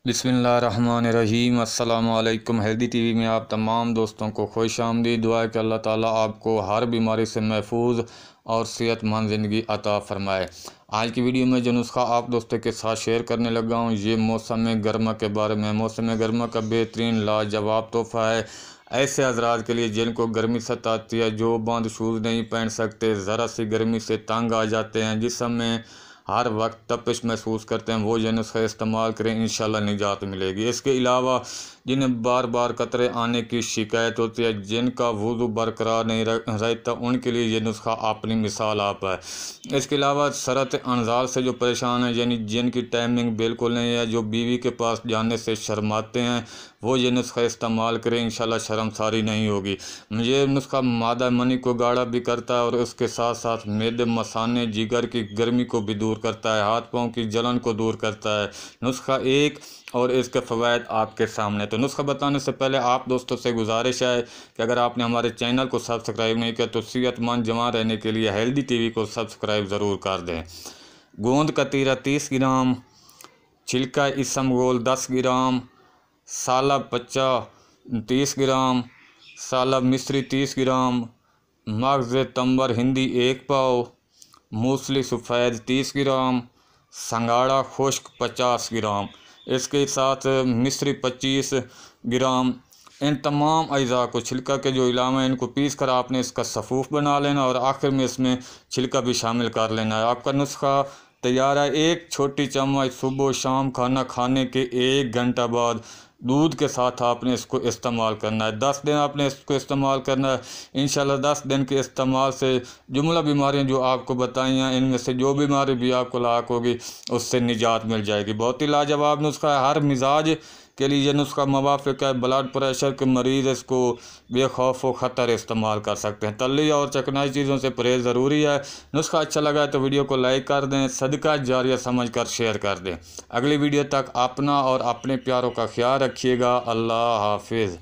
बिस्मिल्लाहिर्रहमानिर्रहीम। अस्सलामुअलैकुम। Healthy TV में आप तमाम दोस्तों को खुश आमदीद। दुआ है कि अल्लाह ताला आपको हर बीमारी से महफूज और सेहतमंद ज़िंदगी अता फ़रमाए। आज की वीडियो में जो नुस्खा आप दोस्तों के साथ शेयर करने लगा हूँ ये मौसम गर्मा के बारे में। मौसम गर्मा का बेहतरीन लाजवाब तोहफ़ा है ऐसे हज़रात के लिए जिनको गर्मी सताती है, जो बंद शूज़ नहीं पहन सकते, ज़रा सी गर्मी से तंग आ जाते हैं, जिसम में हर वक्त तपिश महसूस करते हैं, वो ये नुस्खा इस्तेमाल करें, इंशाल्लाह निजात मिलेगी। इसके अलावा जिन्हें बार बार कतरे आने की शिकायत होती है, जिनका वुज़ू बरकरार नहीं रहता, उनके लिए ये नुस्खा अपनी मिसाल आप है। इसके अलावा सरत अनजाल से जो परेशान है, यानी जिनकी टाइमिंग बिल्कुल नहीं है, जो बीवी के पास जाने से शर्माते हैं, वो ये नुस्खा इस्तेमाल करें, इंशाल्लाह शर्मसारी नहीं होगी। ये नुस्खा मादा मनी को गाढ़ा भी करता है और उसके साथ साथ मैदे, मसाने, जिगर की गर्मी को भी दूर करता है, हाथ पाँव की जलन को दूर करता है। नुस्खा एक और इसके फ़वाइद आपके सामने। तो नुस्खा बताने से पहले आप दोस्तों से गुजारिश है कि अगर आपने हमारे चैनल को सब्सक्राइब नहीं किया तो सेहतमंद जमा रहने के लिए हेल्दी टीवी को सब्सक्राइब ज़रूर कर दें। गोंद कतीरा 30 ग्राम, छिलका इसमगोल 10 ग्राम, सालब पच्चा 30 ग्राम, सालब मिस्री 30 ग्राम, मगज़ तंबर हिंदी 1 पाव, मूसली सफ़ेद 30 ग्राम, संगाड़ा खुश्क 50 ग्राम, इसके साथ मिस्री 25 ग्राम। इन तमाम अज़ा को छिलका के जो इलावा है इनको पीस कर आपने इसका सफ़ूफ बना लेना और आखिर में इसमें छिलका भी शामिल कर लेना है। आपका नुस्खा तैयार है। एक छोटी चम्मच सुबह शाम खाना खाने के 1 घंटा बाद दूध के साथ आपने इसको इस्तेमाल करना है। 10 दिन आपने इसको इस्तेमाल करना है। इंशाल्लाह 10 दिन के इस्तेमाल से जुमला बीमारियां जो आपको बताई हैं, इनमें से जो बीमारी भी आपको लाक होगी उससे निजात मिल जाएगी। बहुत ही लाजवाब नुस्खा है, हर मिजाज के लिए ये नुस्खा मुवाफ़िक है। ब्लड प्रेशर के मरीज़ इसको बेखौफ व ख़तर इस्तेमाल कर सकते हैं। तली और चकनाई चीज़ों से परहेज़ ज़रूरी है। नुस्खा अच्छा लगा है तो वीडियो को लाइक कर दें, सदका जारिया समझकर शेयर कर दें। अगली वीडियो तक अपना और अपने प्यारों का ख्याल रखिएगा। अल्लाह हाफिज़।